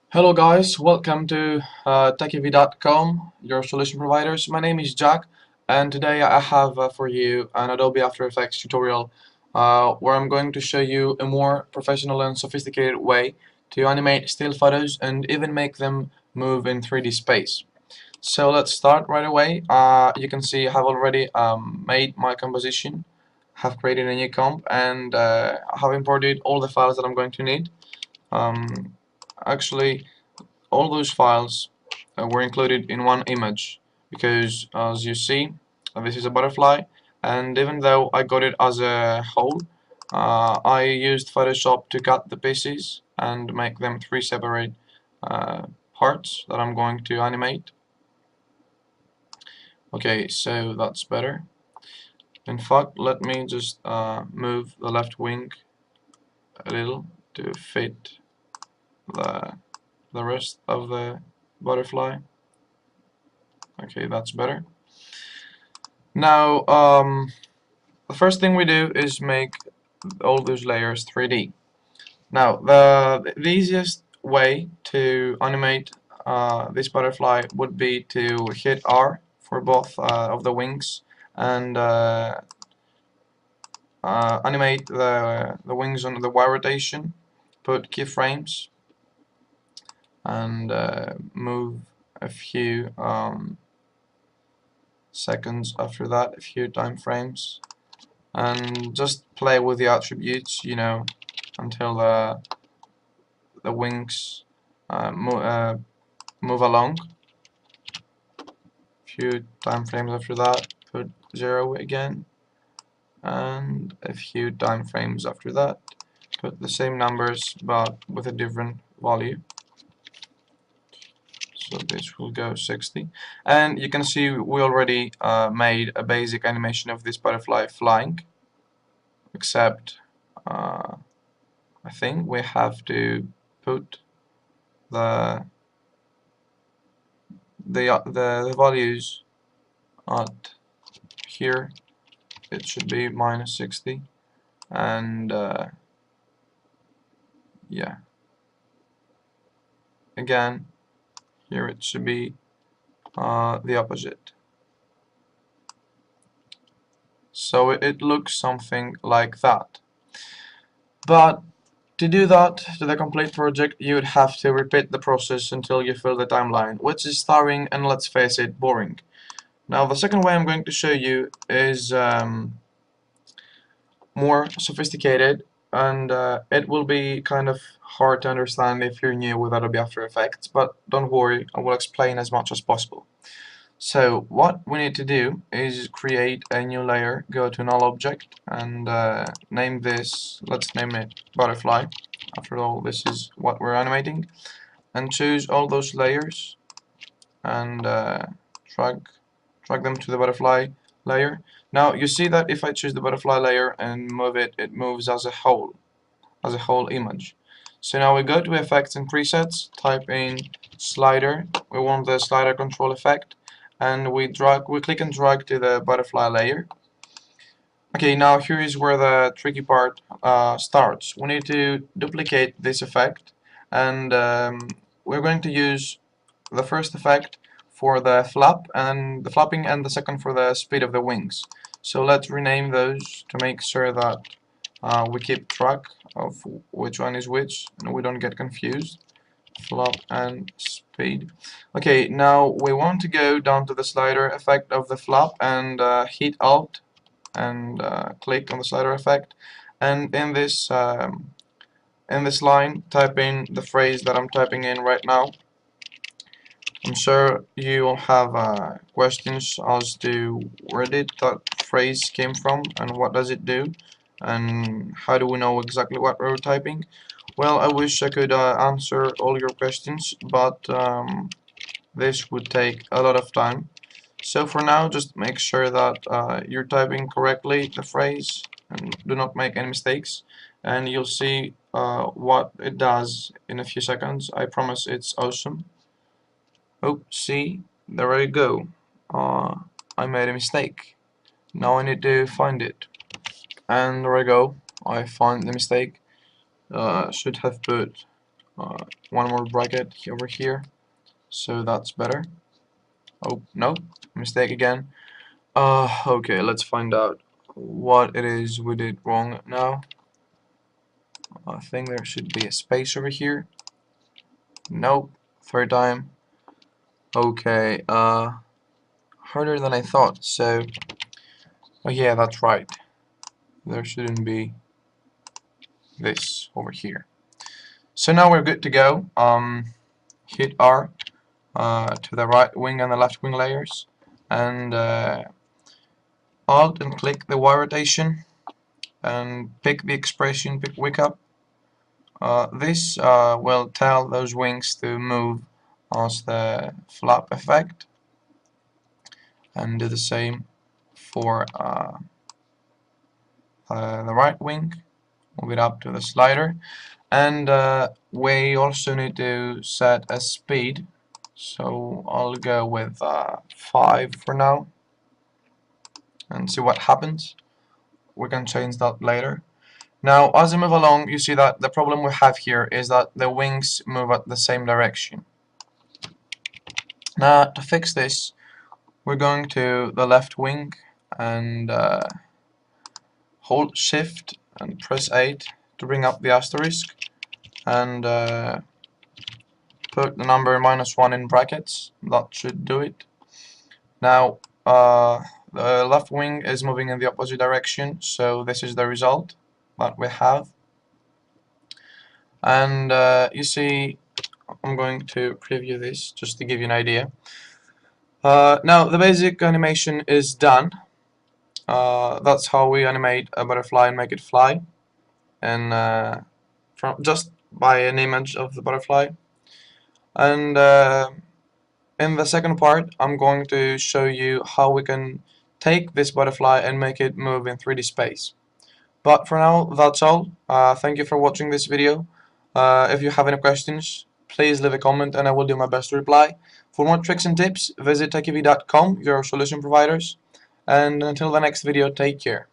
Hello guys, welcome to techiv.com, your solution providers. My name is Jack, and today I have for you an Adobe After Effects tutorial where I'm going to show you a more professional and sophisticated way to animate still photos and even make them move in 3D space. So let's start right away. You can see I have already made my composition, have created a new comp, and have imported all the files that I'm going to need. Um, Actually, all those files were included in one image because, as you see, this is a butterfly, and even though I got it as a whole, I used Photoshop to cut the pieces and make them three separate uh, parts that I'm going to animate. Okay, so that's better. In fact, let me just move the left wing a little to fit the rest of the butterfly. Okay, that's better. Now, the first thing we do is make all those layers 3D. Now, the easiest way to animate this butterfly would be to hit R for both of the wings and animate the wings on the Y rotation, put keyframes, and move a few seconds after that, a few time frames, and just play with the attributes, until the wings move along. A few time frames after that, put 0 again, and a few time frames after that, put the same numbers but with a different value. So this will go 60, and you can see we already made a basic animation of this butterfly flying, except I think we have to put the the values at here. It should be minus 60, and yeah, again here it should be the opposite. So it looks something like that. But to do that, to the complete project, you would have to repeat the process until you fill the timeline, which is tiring and, let's face it, boring. Now the second way I'm going to show you is more sophisticated, and it will be kind of hard to understand if you're new with Adobe After Effects, but don't worry, I will explain as much as possible. So what we need to do is create a new layer, go to null object, and name this, let's name it butterfly. After all, this is what we're animating, and choose all those layers and drag them to the butterfly layer. Now you see that if I choose the butterfly layer and move it, it moves as a whole image. So now we go to effects and presets, type in slider. We want the slider control effect, and we click and drag to the butterfly layer. Okay, now here is where the tricky part starts. We need to duplicate this effect, and we're going to use the first effect for the flapping, and the second for the speed of the wings. So let's rename those to make sure that we keep track of which one is which and we don't get confused. Flap and speed. Okay, now we want to go down to the slider effect of the flap and hit Alt and click on the slider effect, and in this line type in the phrase that I'm typing in right now. I'm sure you will have questions as to where did that phrase came from and what does it do and how do we know exactly what we're typing. Well, I wish I could answer all your questions, but this would take a lot of time. So for now, just make sure that you're typing correctly the phrase and do not make any mistakes, and you'll see what it does in a few seconds. I promise it's awesome. Oh, see, there I go. I made a mistake. Now I need to find it. And there I go. I find the mistake. Should have put one more bracket over here, so that's better. Oh no, mistake again. Okay, let's find out what it is we did wrong now. I think there should be a space over here. Nope, third time. Okay, harder than I thought, so oh yeah, that's right. There shouldn't be this over here. So now we're good to go. Hit R to the right wing and the left wing layers, and Alt and click the Y rotation, and pick the expression, pick wick up. This will tell those wings to move as the flap effect, and do the same for the right wing. Move it up to the slider, and we also need to set a speed, so I'll go with 5 for now and see what happens. We can change that later. Now as I move along, you see that the problem we have here is that the wings move at the same direction. Now to fix this, we're going to the left wing and hold shift and press 8 to bring up the asterisk, and put the number -1 in brackets. That should do it. Now the left wing is moving in the opposite direction, so this is the result that we have. And you see, I'm going to preview this just to give you an idea. Now the basic animation is done. That's how we animate a butterfly and make it fly, and from just by an image of the butterfly. And in the second part, I'm going to show you how we can take this butterfly and make it move in 3D space. But for now, that's all. Thank you for watching this video. If you have any questions, please leave a comment and I will do my best to reply. For more tricks and tips, visit techiv.com, your solution providers. And until the next video, take care.